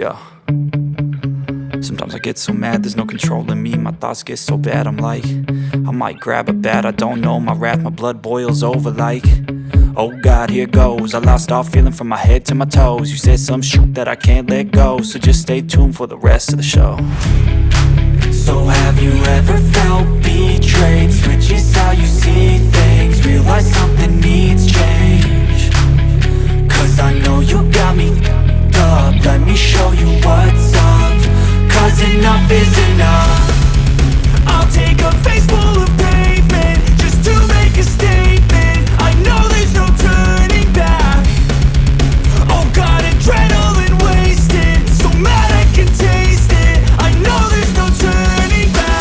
Yeah. Sometimes I get so mad, there's no controlling me. My thoughts get so bad, I'm like, I might grab a bat, I don't know. My wrath, my blood boils over like, oh God, here goes. I lost all feeling from my head to my toes. You said some shit that I can't let go, so just stay tuned for the rest of the show. So have you ever felt betrayed? Switches how you see things, realize something needs change. Cause I know you got me f***ed up, let me show you what's up. Cause enough is enough. I'll take a face full of pavement just to make a statement. I know there's no turning back. Oh God, adrenaline wasted, so mad I can taste it. I know there's no turning back.